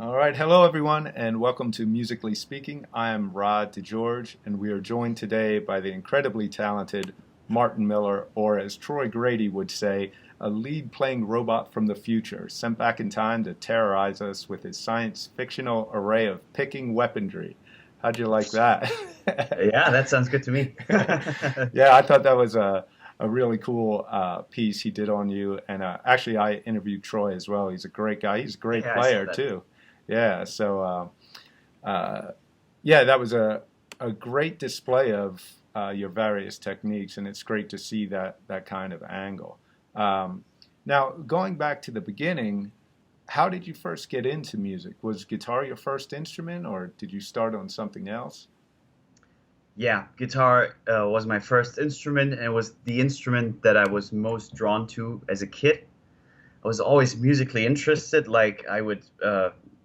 All right, hello everyone, and welcome to Musically Speaking. I am Rod DeGeorge, and we are joined today by the incredibly talented Martin Miller, or as Troy Grady would say, a lead-playing robot from the future, sent back in time to terrorize us with his science-fictional array of picking weaponry. How'd you like that? Yeah, that sounds good to me. Yeah, I thought that was a really cool piece he did on you. And actually, I interviewed Troy as well. He's a great guy. He's a great Yeah, I saw player that. too. Yeah, so yeah, that was a great display of your various techniques, and it's great to see that kind of angle. Now, going back to the beginning, how did you first get into music? Was guitar your first instrument, or did you start on something else? Yeah, guitar was my first instrument, and it was the instrument that I was most drawn to as a kid. I was always musically interested. Like I would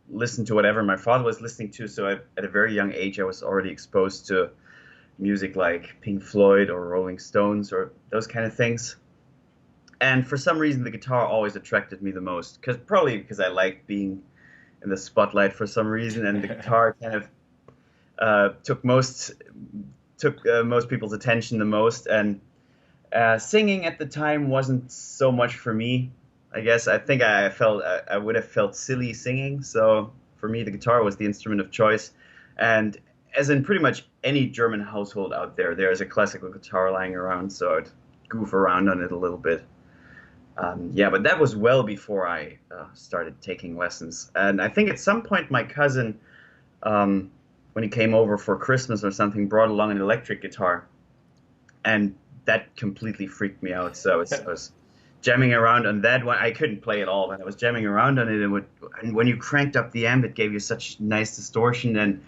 listen to whatever my father was listening to. So at a very young age, I was already exposed to music like Pink Floyd or Rolling Stones or those kind of things. And for some reason, the guitar always attracted me the most. Because probably because I liked being in the spotlight for some reason, and the guitar kind of took most people's attention the most. And singing at the time wasn't so much for me. I guess I think I would have felt silly singing. So for me, the guitar was the instrument of choice. And as in pretty much any German household out there, there's a classical guitar lying around. So I'd goof around on it a little bit. Yeah, but that was well before I started taking lessons. And I think at some point my cousin, um, when he came over for Christmas or something, brought along an electric guitar, and that completely freaked me out. So I was jamming around on that one. I couldn't play at all, but I was jamming around on it, and when you cranked up the amp, it gave you such nice distortion, and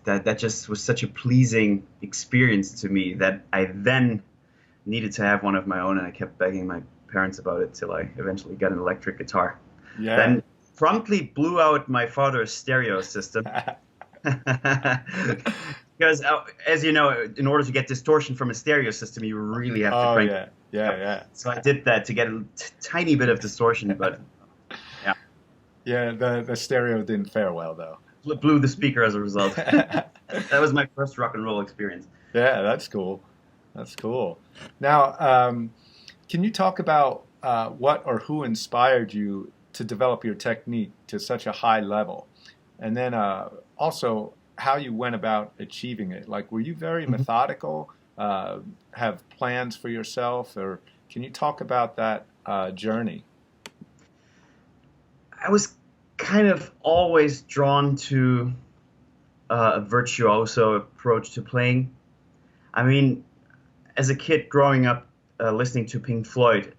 that just was such a pleasing experience to me that I then needed to have one of my own, and I kept begging my parents about it till I eventually got an electric guitar. Yeah. Then promptly blew out my father's stereo system. Because, as you know, in order to get distortion from a stereo system, you really have to Oh crank yeah, it yeah, up. yeah. So I did that to get a tiny bit of distortion, but yeah, Yeah, the stereo didn't fare well though. blew the speaker as a result. That was my first rock and roll experience. Yeah, that's cool. That's cool. Now, can you talk about what or who inspired you to develop your technique to such a high level? And then also how you went about achieving it. Like, were you very Mhm. methodical? Have plans for yourself? Or can you talk about that journey? I was kind of always drawn to a virtuoso approach to playing. I mean, as a kid growing up listening to Pink Floyd,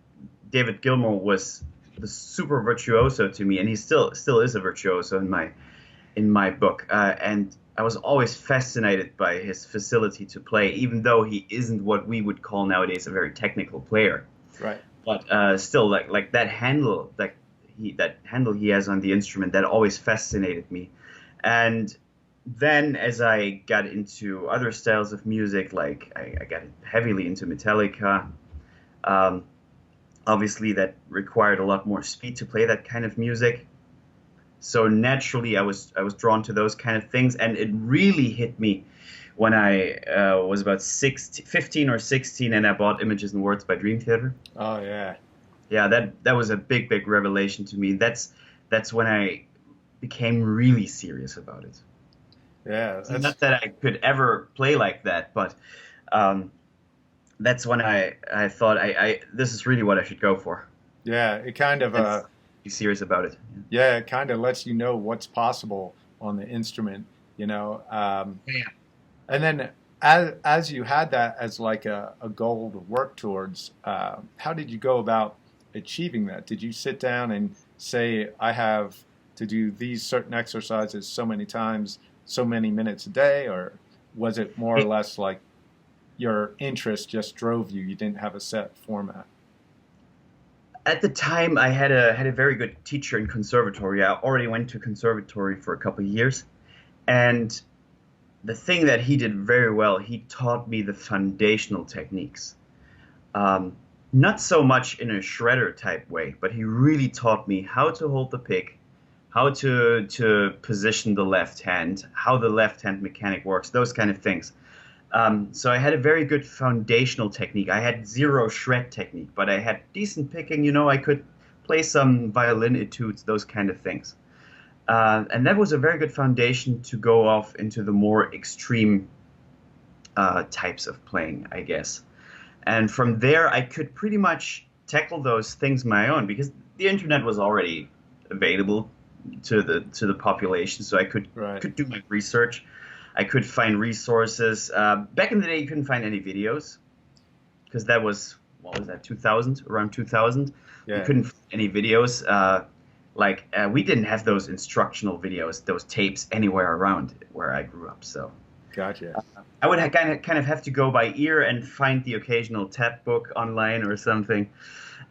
David Gilmour was the super virtuoso to me, and he still is a virtuoso in my book. And I was always fascinated by his facility to play, even though he isn't what we would call nowadays a very technical player. Right. But still, like that handle he has on the instrument, that always fascinated me. And then as I got into other styles of music, like I got heavily into Metallica. Um, Obviously, that required a lot more speed to play that kind of music. So naturally, I was drawn to those kind of things, and it really hit me when I was about 15 or 16, and I bought Images and Words by Dream Theater. Oh yeah. Yeah, that was a big revelation to me. That's when I became really serious about it. Yeah, that's Not that I could ever play like that, but um, that's when I thought this is really what I should go for yeah. It kind of and be serious about it. yeah, it kind of lets you know what's possible on the instrument, you know. Yeah. And then as you had that as like a goal to work towards, how did you go about achieving that? Did you sit down and say, I have to do these certain exercises so many times, so many minutes a day, or was it more or Yeah. less like your interest just drove you? You didn't have a set format. At the time, I had a very good teacher in conservatory. I already went to conservatory for a couple of years, and the thing that he did very well, he taught me the foundational techniques. Um, Not so much in a shredder type way, but he really taught me how to hold the pick, how to position the left hand, how the left hand mechanic works, those kind of things. So I had a very good foundational technique. I had zero shred technique, but I had decent picking. You know, I could play some violin etudes, those kind of things. And that was a very good foundation to go off into the more extreme types of playing, I guess. And from there, I could pretty much tackle those things my own because the internet was already available to the population, so I could do my research. I could find resources. Back in the day, you couldn't find any videos because that was, what was that, 2000, around 2000. Yeah. You couldn't find any videos. We didn't have those instructional videos, those tapes anywhere around where I grew up. So, gotcha. I would kind of have to go by ear and find the occasional tab book online or something,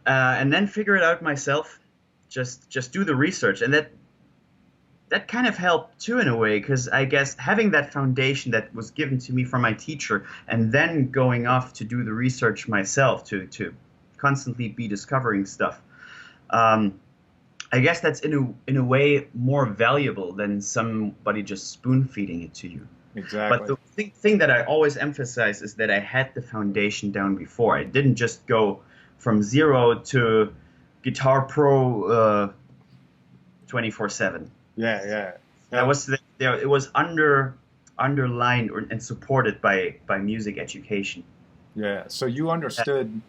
and then figure it out myself. Just do the research, and that kind of helped too in a way, because I guess having that foundation that was given to me from my teacher, and then going off to do the research myself to constantly be discovering stuff. I guess that's in a way more valuable than somebody just spoon feeding it to you. Exactly. But the thing that I always emphasize is that I had the foundation down before. I didn't just go from zero to Guitar Pro 24/7. Yeah. That was it was underlined and supported by music education. Yeah. So you understood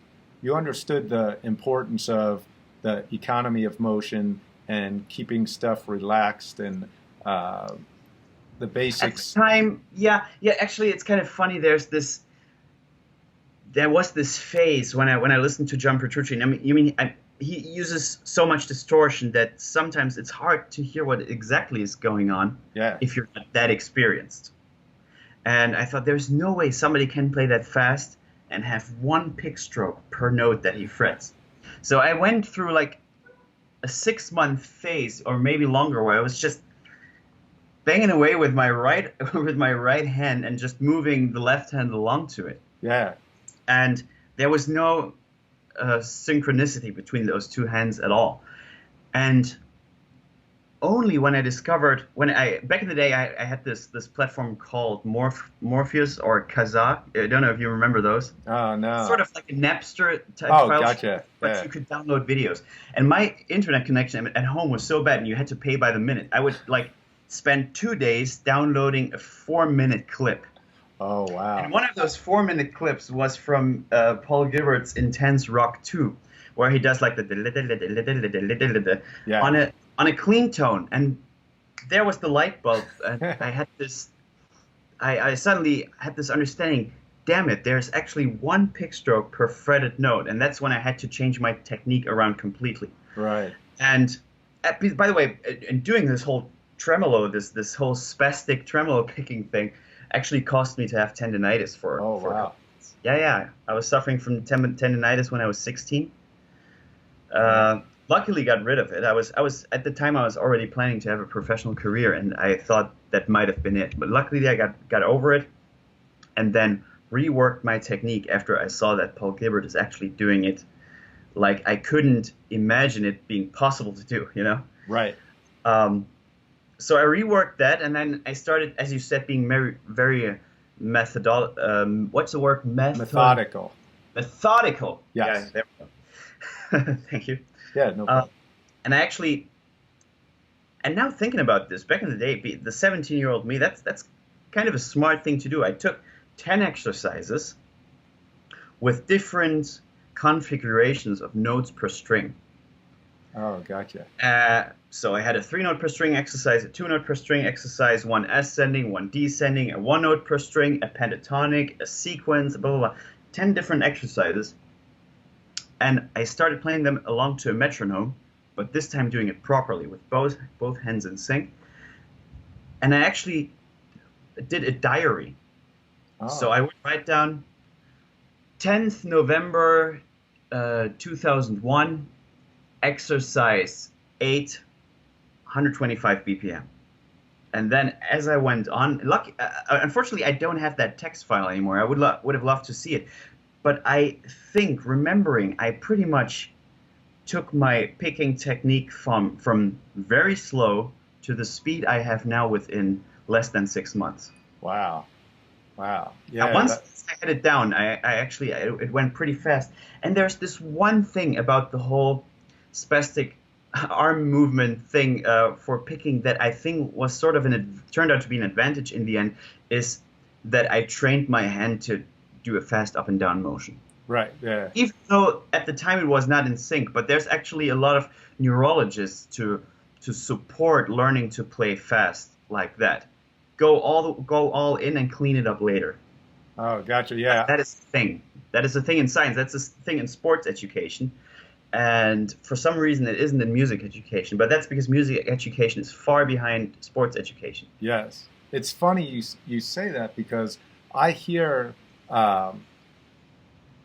the importance of the economy of motion and keeping stuff relaxed and the basics. At the time, yeah. Actually, it's kind of funny. There was this phase when I listened to John Petrucci. I mean, he uses so much distortion that sometimes it's hard to hear what exactly is going on. Yeah. If you're not that experienced. And I thought there's no way somebody can play that fast and have one pick stroke per note that he frets. So I went through like a 6-month phase, or maybe longer, where I was just banging away with my right hand and just moving the left hand along to it. Yeah. And there was no synchronicity between those two hands at all. And only when I discovered, back in the day, I had this platform called Morpheus or Kazaa. I don't know if you remember those. Oh, no. Sort of like a Napster type file, gotcha. but you could download videos. And my internet connection at home was so bad, and you had to pay by the minute. I would spend 2 days downloading a 4-minute clip. Oh, wow. And one of those 4-minute clips was from Paul Gilbert's Intense Rock 2, where he does like the on a clean tone. And there was the light bulb. And I suddenly had this understanding, damn it, there's actually one pick stroke per fretted note. And that's when I had to change my technique around completely. Right. And by the way, in doing this whole tremolo, this whole spastic tremolo picking thing, actually caused me to have tendinitis for wow. a couple months. Yeah. I was suffering from tendinitis when I was 16. Luckily got rid of it. I was at the time I was already planning to have a professional career, and I thought that might have been it. But luckily I got over it, and then reworked my technique after I saw that Paul Gilbert is actually doing it like I couldn't imagine it being possible to do, you know? Right. So I reworked that, and then I started, as you said, being very methodical. What's the word? Methodical. Methodical. Yes. Yeah, there we go. Thank you. Yeah, no problem. And now thinking about this, back in the day, the 17-year-old me, that's kind of a smart thing to do. I took 10 exercises with different configurations of notes per string. Oh, gotcha. So I had a 3-note per string exercise, a 2-note per string exercise, one ascending, one descending, a 1-note per string, a pentatonic, a sequence, blah, blah, blah. 10 different exercises. And I started playing them along to a metronome, but this time doing it properly with both hands in sync. And I actually did a diary. Oh. So I would write down 10th November 2001, exercise 8, 125 BPM. And then as I went on, unfortunately I don't have that text file anymore. I would have loved to see it. But I think, remembering, I pretty much took my picking technique from very slow to the speed I have now within less than 6 months. Wow. Wow. And Yeah. once I had it down, it went pretty fast. And there's this one thing about the whole spastic arm movement thing for picking that I think was sort of turned out to be an advantage in the end, is that I trained my hand to do a fast up and down motion. Right. Yeah. Even though at the time it was not in sync, but there's actually a lot of neurologists to support learning to play fast like that. Go all in and clean it up later. Oh, gotcha. Yeah. That is the thing. That is the thing in science. That's the thing in sports education. And for some reason, it isn't in music education. But that's because music education is far behind sports education. Yes. It's funny you say that, because I hear, I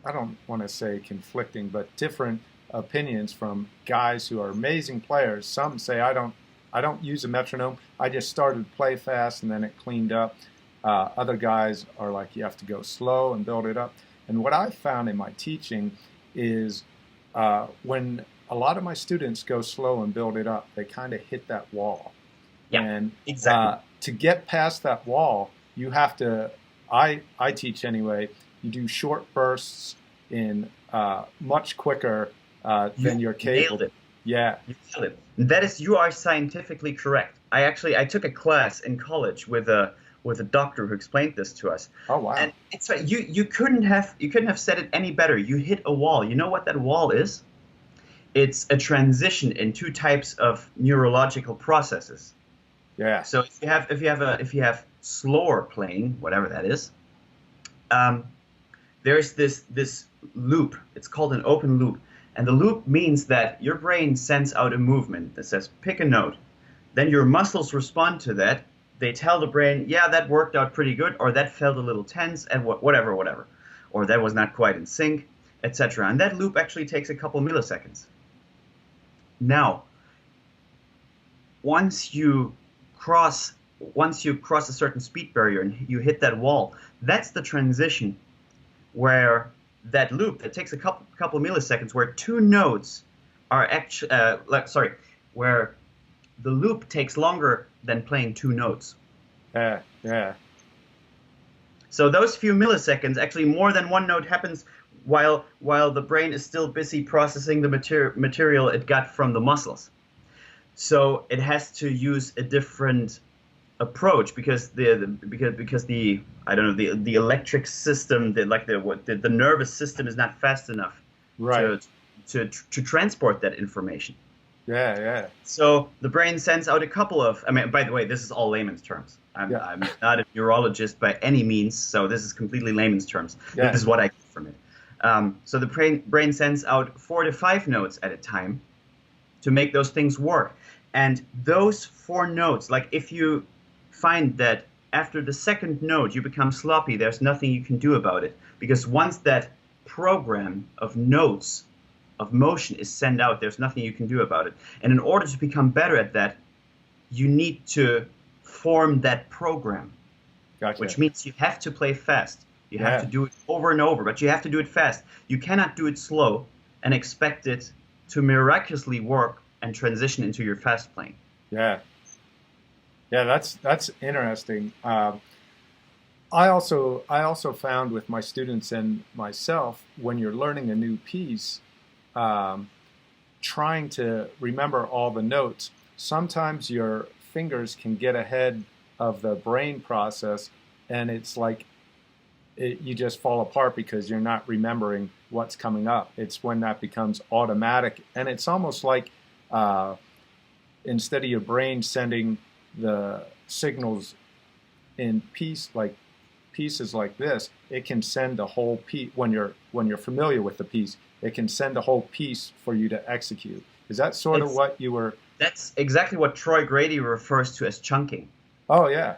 don't want to say conflicting, but different opinions from guys who are amazing players. Some say I don't use a metronome. I just started to play fast and then it cleaned up. Other guys are like, you have to go slow and build it up. And what I found in my teaching is when a lot of my students go slow and build it up, they kind of hit that wall. Yeah, and exactly. To get past that wall, you have to, I teach anyway, you do short bursts in much quicker than you're capable. Nailed it. Yeah. You nailed it. You are scientifically correct. I took a class in college with a doctor who explained this to us. Oh wow. And it's you couldn't have said it any better. You hit a wall. You know what that wall is? It's a transition in two types of neurological processes. Yeah. So if you have slower playing, whatever that is, there's this loop. It's called an open loop. And the loop means that your brain sends out a movement that says, pick a note. Then your muscles respond to that. They tell the brain, yeah, that worked out pretty good, or that felt a little tense, and whatever. Or that was not quite in sync, etc. And that loop actually takes a couple milliseconds. Now, once you cross a certain speed barrier and you hit that wall, that's the transition where that loop that takes a couple milliseconds, where two notes are actually where the loop takes longer than playing two notes. Yeah. So those few milliseconds, actually more than one note happens while the brain is still busy processing the material it got from the muscles. So it has to use a different approach because the electric system, the nervous system is not fast enough to transport that information. Yeah. So the brain sends out a couple of, by the way, this is all layman's terms. I'm not a neurologist by any means, so this is completely layman's terms. Yeah. This is what I get from it. So the brain sends out 4 to 5 notes at a time to make those things work. And those 4 notes, like if you find that after the second note you become sloppy, there's nothing you can do about it. Because once that program of notes of motion is sent out, there's nothing you can do about it. And in order to become better at that, you need to form that program. Gotcha. Which means you have to play fast. You have to do it over and over, but you have to do it fast. You cannot do it slow and expect it to miraculously work and transition into your fast playing. Yeah, that's interesting. I also found with my students and myself, when you're learning a new piece, trying to remember all the notes, sometimes your fingers can get ahead of the brain process, and it's like you just fall apart because you're not remembering what's coming up. It's when that becomes automatic, and it's almost like instead of your brain sending the signals in pieces like this, it can send the whole piece. When you're familiar with the piece, it can send a whole piece for you to execute. Is that sort of what you were? That's exactly what Troy Grady refers to as chunking. Oh yeah.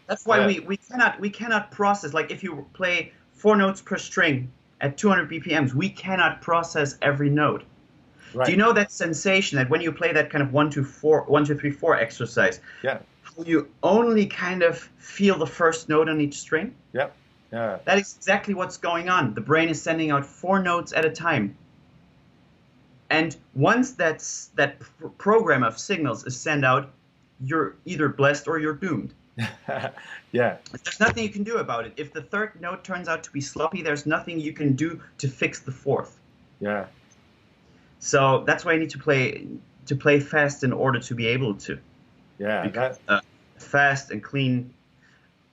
That's why we cannot process, like if you play 4 notes per string at 200 BPMs, we cannot process every note. Right. Do you know that sensation that when you play that kind of 1, 2, 3, 4 exercise? Yeah. You only kind of feel the first note on each string? Yep. Yeah. That is exactly what's going on. The brain is sending out 4 notes at a time. And once that program of signals is sent out, you're either blessed or you're doomed. Yeah. There's nothing you can do about it. If the third note turns out to be sloppy, there's nothing you can do to fix the fourth. Yeah. So that's why you need to play fast in order to be able to. Yeah. Because, fast and clean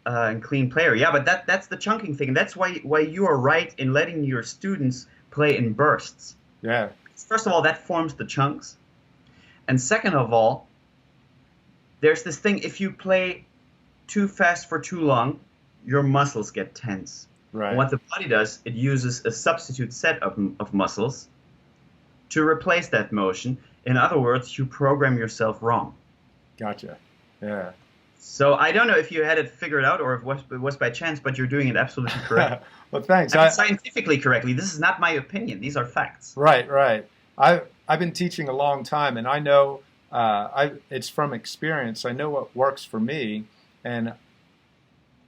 player. Yeah, but that's the chunking thing, and that's why you are right in letting your students play in bursts. Yeah. First of all, that forms the chunks, and second of all, there's this thing: if you play too fast for too long, your muscles get tense. Right. And what the body does, it uses a substitute set of muscles to replace that motion. In other words, you program yourself wrong. Gotcha. Yeah. So I don't know if you had it figured out or if it was by chance, but you're doing it absolutely correct. Well, thanks. Scientifically correctly. This is not my opinion. These are facts. Right, right. I've been teaching a long time, and I know it's from experience. I know what works for me, and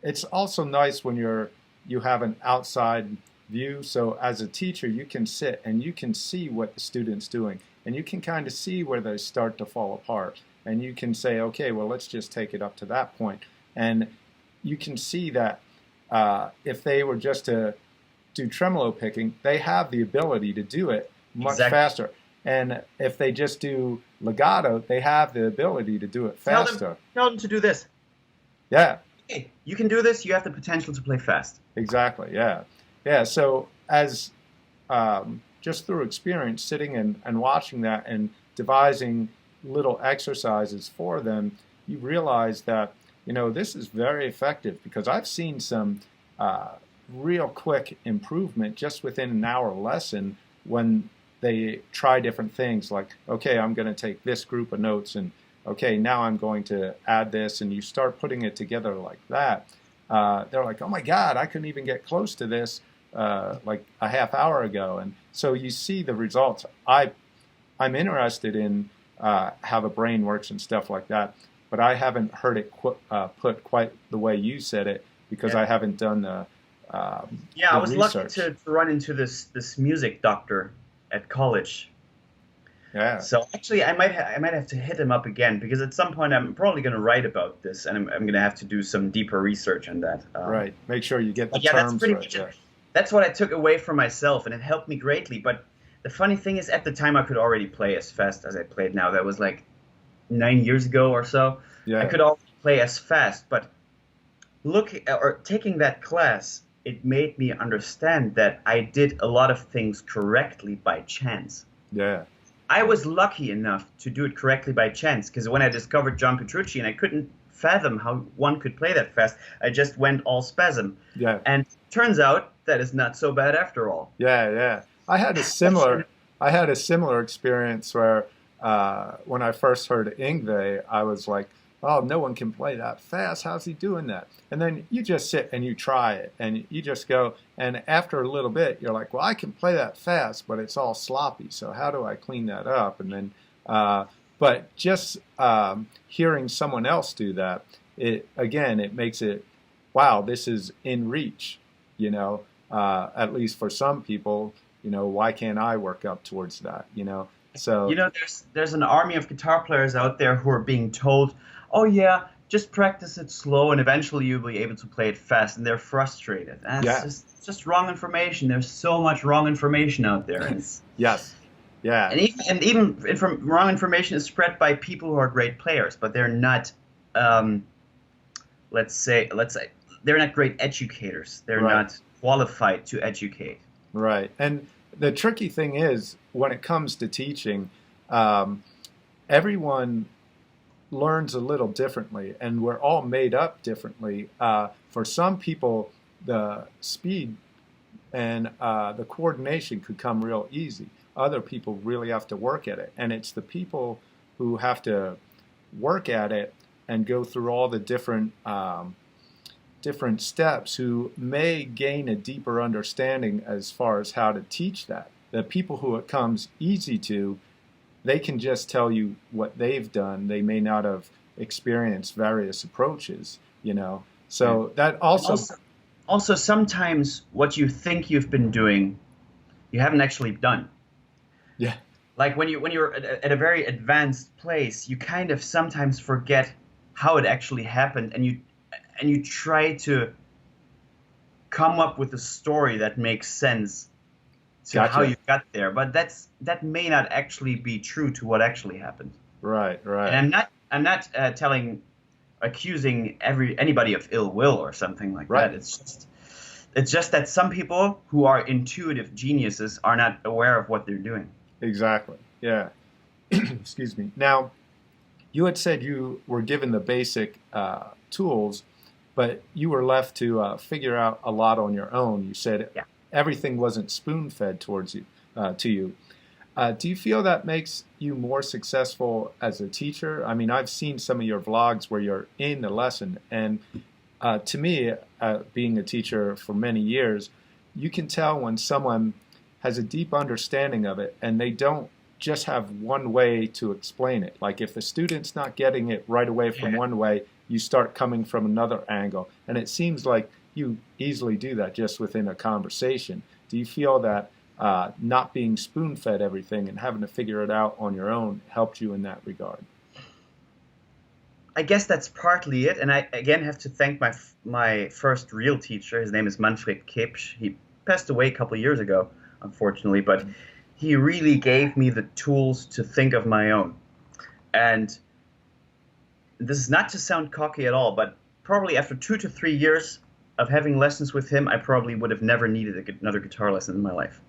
it's also nice when you have an outside view. So as a teacher, you can sit and you can see what the student's doing, and you can kind of see where they start to fall apart. And you can say, okay, well, let's just take it up to that point. And you can see that if they were just to do tremolo picking, they have the ability to do it much faster. And if they just do legato, they have the ability to do it faster. Tell them to do this. Yeah. Hey, you can do this. You have the potential to play fast. Exactly, yeah. Yeah, so as just through experience, sitting and watching that and devising little exercises for them, you realize that, this is very effective, because I've seen some real quick improvement just within an hour lesson when they try different things, like, okay, I'm going to take this group of notes, and okay, now I'm going to add this, and you start putting it together like that. They're like, oh my God, I couldn't even get close to this like a half hour ago. And so you see the results. I'm interested in how the brain works and stuff like that, but I haven't heard it put quite the way you said it, because I haven't done the I was research. lucky to run into this music doctor at college. Yeah. So actually, I might have to hit him up again, because at some point I'm probably going to write about this, and I'm going to have to do some deeper research on that. Right. Make sure you get the terms terms that's pretty right. much it. That's what I took away from myself, and it helped me greatly. But the funny thing is, at the time, I could already play as fast as I played now. That was like 9 years ago or so. Yeah. I could already play as fast, but taking that class, it made me understand that I did a lot of things correctly by chance. Yeah. I was lucky enough to do it correctly by chance, because when I discovered John Petrucci and I couldn't fathom how one could play that fast, I just went all spasm. Yeah. And turns out that is not so bad after all. Yeah, yeah. I had a similar experience where when I first heard Yngwie, I was like, oh, no one can play that fast. How's he doing that? And then you just sit and you try it, and you just go, and after a little bit, you're like, well, I can play that fast, but it's all sloppy. So how do I clean that up? And then, but just hearing someone else do that, it makes it, wow, this is in reach, at least for some people. Why can't I work up towards that? So there's an army of guitar players out there who are being told, oh yeah, just practice it slow and eventually you'll be able to play it fast, and they're frustrated. And it's just wrong information. There's so much wrong information out there. Yes. Yeah. And even wrong information is spread by people who are great players, but they're not let's say they're not great educators. They're not qualified to educate. Right. And the tricky thing is, when it comes to teaching, everyone learns a little differently, and we're all made up differently. For some people, the speed and the coordination could come real easy. Other people really have to work at it, and it's the people who have to work at it and go through all the different steps who may gain a deeper understanding as far as how to teach that. The people who it comes easy to, they can just tell you what they've done. They may not have experienced various approaches, So that also sometimes what you think you've been doing, you haven't actually done. Yeah. Like when you're at a very advanced place, you kind of sometimes forget how it actually happened, and you try to come up with a story that makes sense to how Gotcha. you got there. But that may not actually be true to what actually happened. Right, And right, I'm not accusing anybody of ill will or something like right. that. It's just that some people who are intuitive geniuses are not aware of what they're doing. Exactly. Yeah. Excuse me. Now, you had said you were given the basic tools, but you were left to figure out a lot on your own. You said Yeah. everything wasn't spoon-fed towards you, to you. Do you feel that makes you more successful as a teacher? I mean, I've seen some of your vlogs where you're in the lesson, and to me, being a teacher for many years, you can tell when someone has a deep understanding of it and they don't just have one way to explain it. Like if the student's not getting it right away from Yeah. one way, you start coming from another angle. And it seems like you easily do that just within a conversation. Do you feel that not being spoon-fed everything and having to figure it out on your own helped you in that regard? I guess that's partly it, and I again have to thank my first real teacher. His name is Manfred Kipsch. He passed away a couple of years ago, unfortunately, but he really gave me the tools to think of my own. And this is not to sound cocky at all, but probably after 2 to 3 years of having lessons with him, I probably would have never needed another guitar lesson in my life.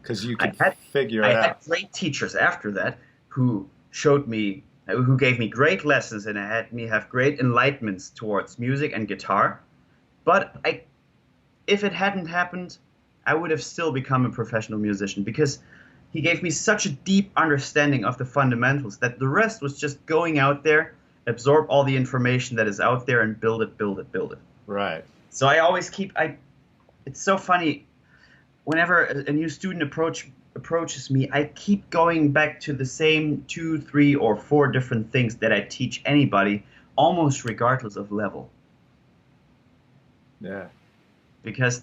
Because you I could had figure I it had out. great teachers after that who showed me, who gave me great lessons and had me have great enlightenments towards music and guitar. But if it hadn't happened, I would have still become a professional musician because he gave me such a deep understanding of the fundamentals that the rest was just going out there, absorb all the information that is out there and build it, build it, build it. Right. So I always it's so funny whenever a new student approaches me, I keep going back to the same 2, 3, or 4 different things that I teach anybody, almost regardless of level, Yeah. because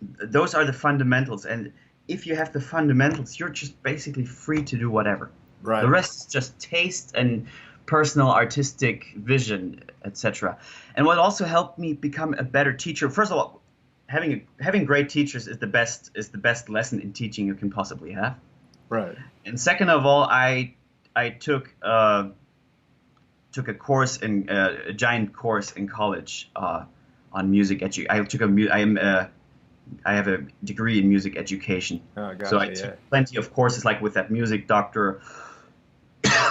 those are the fundamentals. And if you have the fundamentals, you're just basically free to do whatever. The Right. rest is just taste and personal artistic vision, etc. And what also helped me become a better teacher, first of all, having great teachers is the best lesson in teaching you can possibly have. Right. And second of all, I took a course in a giant course in college on music edu. I took a mu- I am I have a degree in music education, Oh, so I gotcha. took Yeah. plenty of courses like with that music doctor,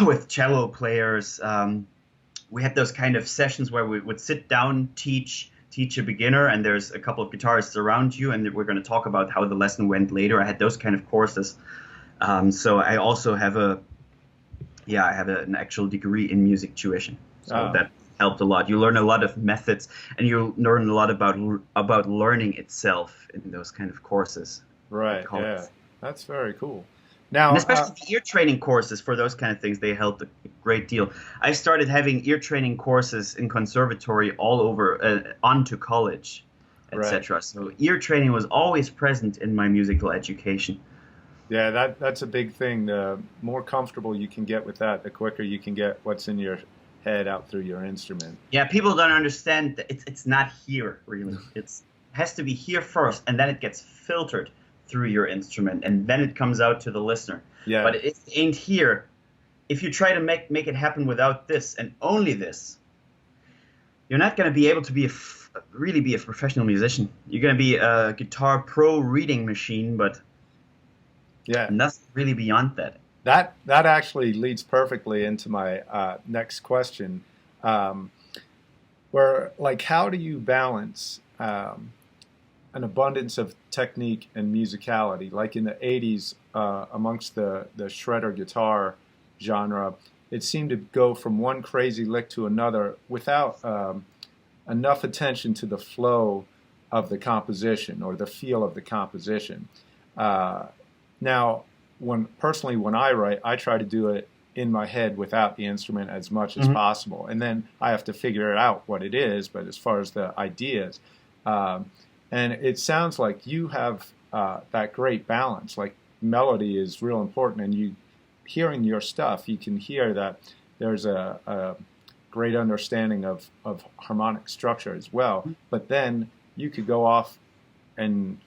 with cello players. We had those kind of sessions where we would sit down, teach a beginner, and there's a couple of guitarists around you, and we're going to talk about how the lesson went later. I had those kind of courses. So I also have an actual degree in music tuition. So Oh, that helped a lot. You learn a lot of methods, and you learn a lot about learning itself in those kind of courses at right. college. Yeah. That's very cool. And Now, especially the ear training courses for those kind of things, they helped a great deal. I started having ear training courses in conservatory all over, onto college, right. etc. So ear training was always present in my musical education. Yeah, that's a big thing. The more comfortable you can get with that, the quicker you can get what's in your head out through your instrument. Yeah, people don't understand that it's not here really. It has to be here first, and then it gets filtered through your instrument, and then it comes out to the listener. Yeah. But it ain't here. If you try to make it happen without this and only this, you're not going to be able to really be a professional musician. You're going to be a guitar pro reading machine, but Yeah. nothing really beyond that. That actually leads perfectly into my next question, um, where like how do you balance an abundance of technique and musicality? Like in the '80s, amongst the shredder guitar genre, it seemed to go from one crazy lick to another without enough attention to the flow of the composition or the feel of the composition. Uh, Now, when I write, I try to do it in my head without the instrument as much as Hmm. possible, and then I have to figure it out what it is. But as far as the ideas, um, and it sounds like you have that great balance. Like melody is real important, and you hearing your stuff, you can hear that there's a great understanding of harmonic structure as well. But then you could go off and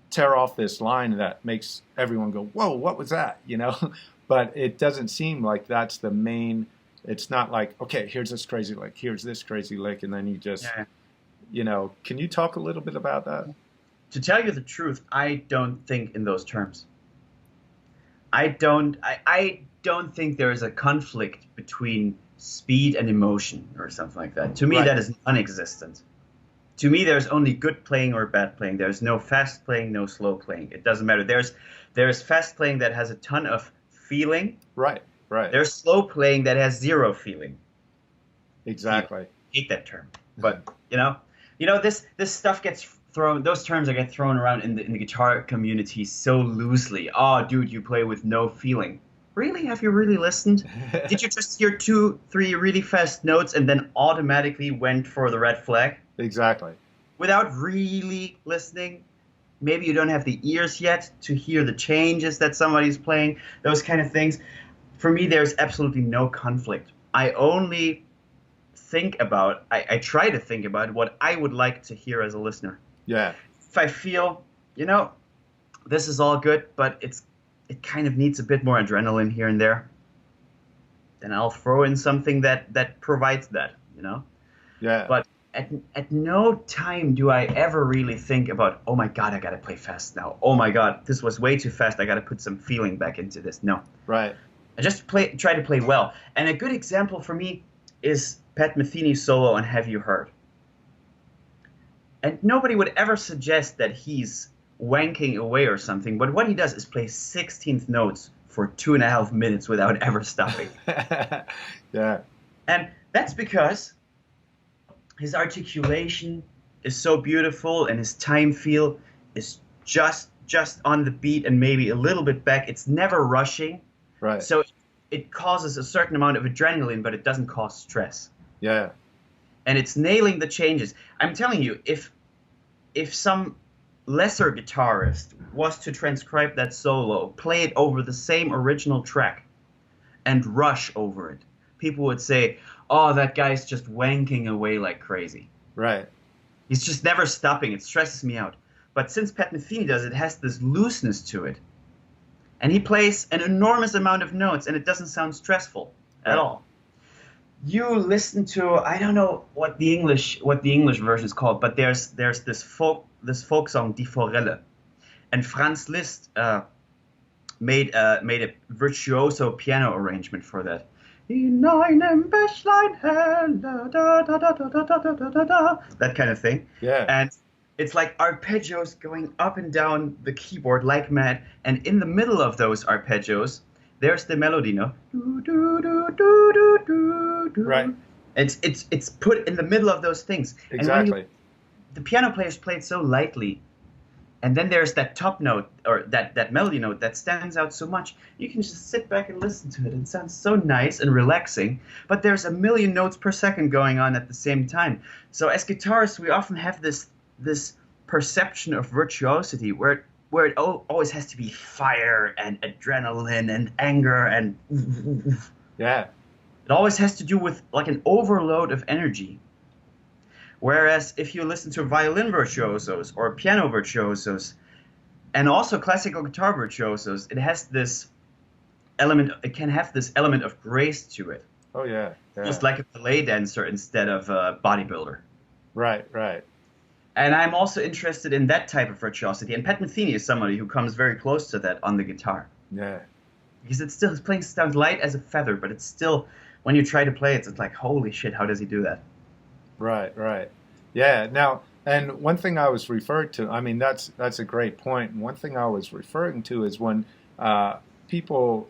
tear off this line that makes everyone go, whoa, what was that? You know, but it doesn't seem like that's the main. It's not like, okay, here's this crazy lick, here's this crazy lick, and then you just, you know, can you talk a little bit about that? To tell you the truth, I don't think in those terms. I don't think there is a conflict between speed and emotion or something like that. To me, that is non-existent. To me, there's only good playing or bad playing. There's no fast playing, no slow playing. It doesn't matter. There's fast playing that has a ton of feeling. Right. There's slow playing that has zero feeling. Exactly. I hate that term, but you know, this stuff gets thrown. Those terms get thrown around in the guitar community so loosely. Oh, dude, you play with no feeling. Really? Have you really listened? Did you just hear 2, 3 really fast notes and then automatically went for the red flag? Exactly. Without really listening? Maybe you don't have the ears yet to hear the changes that somebody's playing, those kind of things. For me, there's absolutely no conflict. I only I try to think about what I would like to hear as a listener. Yeah. If I feel, you know, this is all good, but it kind of needs a bit more adrenaline here and there, then I'll throw in something that provides that, you know? Yeah. But at no time do I ever really think about, oh my God, I got to play fast now. Oh my God, this was way too fast. I got to put some feeling back into this. No. Right. I just try to play well. And a good example for me is Pat Metheny's solo on Have You Heard? And nobody would ever suggest that he's wanking away or something, but what he does is play 16th notes for 2.5 minutes without ever stopping. Yeah. And that's because his articulation is so beautiful and his time feel is just on the beat and maybe a little bit back. It's never rushing. Right. So it causes a certain amount of adrenaline, but it doesn't cause stress. Yeah. And it's nailing the changes. I'm telling you, if some lesser guitarist was to transcribe that solo, play it over the same original track, and rush over it, people would say, oh, that guy's just wanking away like crazy. Right. He's just never stopping. It stresses me out. But since Pat Metheny does, it has this looseness to it. And he plays an enormous amount of notes, and it doesn't sound stressful at all. You listen to, I don't know what the English version is called, but there's this folk song, Die Forelle, and Franz Liszt made a virtuoso piano arrangement for that. In einem Bächlein hell, da, da, da, da, da, da, da, da, da, that kind of thing. Yeah. And it's like arpeggios going up and down the keyboard like mad, and in the middle of those arpeggios, there's the melody, no? Do, do, do, do, do, do, do. Right. It's put in the middle of those things. Exactly. The piano players played so lightly, and then there's that top note, or that melody note that stands out so much. You can just sit back and listen to it. It sounds so nice and relaxing, but there's a million notes per second going on at the same time. So as guitarists, we often have this perception of virtuosity where it always has to be fire and adrenaline and anger and yeah. It always has to do with like an overload of energy. Whereas if you listen to violin virtuosos or piano virtuosos and also classical guitar virtuosos, it can have this element of grace to it. Oh yeah. Just like a ballet dancer instead of a bodybuilder. Right. And I'm also interested in that type of virtuosity. And Pat Metheny is somebody who comes very close to that on the guitar. Yeah. Because his playing sounds light as a feather, but it's still, when you try to play it, it's like, holy shit, how does he do that? Right. Yeah. Now, and one thing I was referred to, I mean, that's a great point. And one thing I was referring to is when people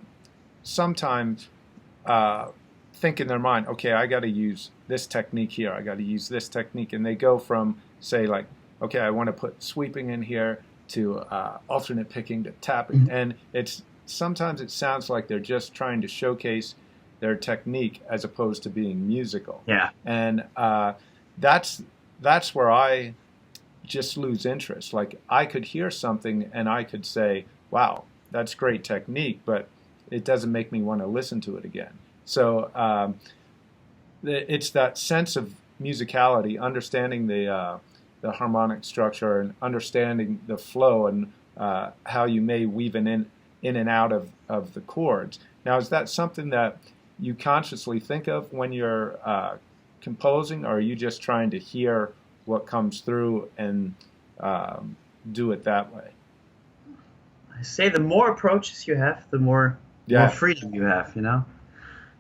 sometimes think in their mind, okay, I got to use this technique here, I got to use this technique, and they go from, say, like, okay, I want to put sweeping in here to alternate picking to tapping, and sometimes it sounds like they're just trying to showcase their technique as opposed to being musical. Yeah. And that's where I just lose interest. Like, I could hear something and I could say, wow, that's great technique, but it doesn't make me want to listen to it again. So it's that sense of musicality, understanding the harmonic structure and understanding the flow and how you may weave in and out of the chords. Now, is that something that you consciously think of when you're composing, or are you just trying to hear what comes through and do it that way? I say the more approaches you have, the more freedom you have, you know?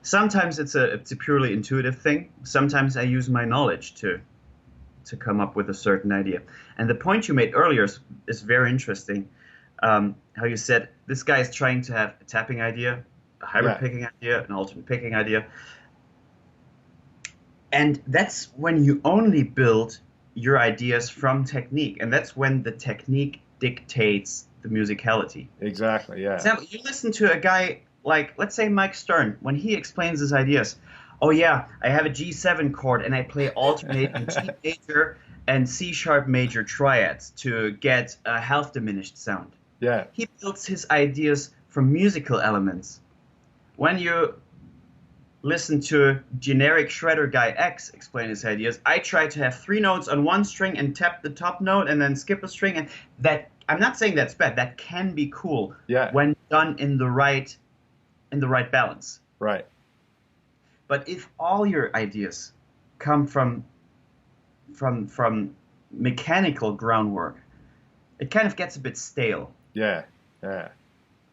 Sometimes it's a purely intuitive thing. Sometimes I use my knowledge to come up with a certain idea. And the point you made earlier is very interesting. How you said this guy is trying to have a tapping idea, a hybrid picking idea, an alternate picking idea. And that's when you only build your ideas from technique. And that's when the technique dictates the musicality. Exactly, yeah. For example, you listen to a guy like, let's say Mike Stern, when he explains his ideas. Oh yeah, I have a G7 chord and I play alternating G major and C sharp major triads to get a half diminished sound. Yeah. He builds his ideas from musical elements. When you listen to generic shredder guy X explain his ideas, I try to have 3 notes on one string and tap the top note and then skip a string, and that, I'm not saying that's bad. That can be cool when done in the right balance. Right. But if all your ideas come from mechanical groundwork, it kind of gets a bit stale. Yeah, yeah.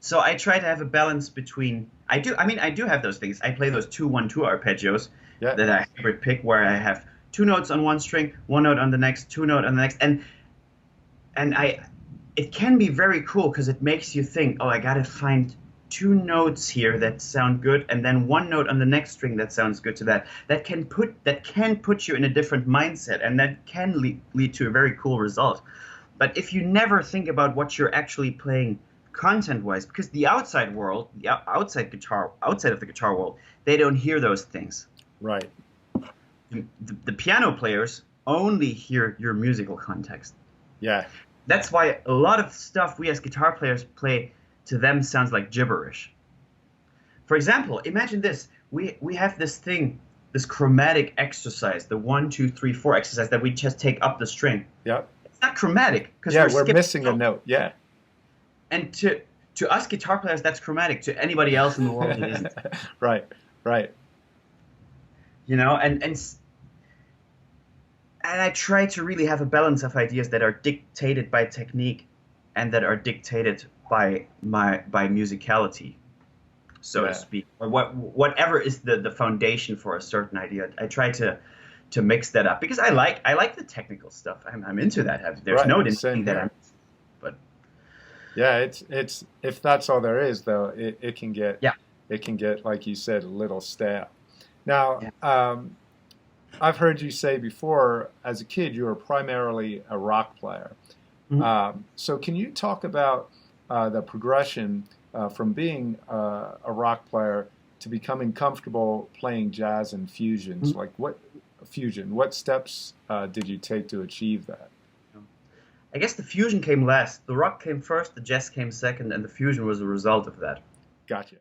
So I try to have a balance between. I do have those things. I play those 2-1-2 arpeggios that I hybrid pick, where I have 2 notes on one string, 1 note on the next, 2 note on the next, and it can be very cool because it makes you think, oh, I gotta find 2 notes here that sound good, and then 1 note on the next string that sounds good to that. That can put you in a different mindset, and that can lead to a very cool result. But if you never think about what you're actually playing content-wise, because the outside world, outside of the guitar world, they don't hear those things. Right. The piano players only hear your musical context. Yeah. That's why a lot of stuff we as guitar players play to them sounds like gibberish. For example, imagine this. We have this thing, this chromatic exercise, the 1, 2, 3, 4 exercise that we just take up the string. Yep. It's not chromatic because we're missing a note. Yeah. And to us guitar players, that's chromatic. To anybody else in the world, it isn't. Right. You know, and I try to really have a balance of ideas that are dictated by technique and that are dictated by musicality, so to speak, or whatever is the foundation for a certain idea. I try to mix that up because I like the technical stuff. I'm into that. There's no denying that. But yeah, it's if that's all there is, though, it can get like you said, a little stale. Now, I've heard you say before, as a kid, you were primarily a rock player. Mm-hmm. So can you talk about the progression from being a rock player to becoming comfortable playing jazz and fusions? Mm-hmm. Like what steps did you take to achieve that? I guess the fusion came last. The rock came first, the jazz came second, and the fusion was a result of that. Gotcha.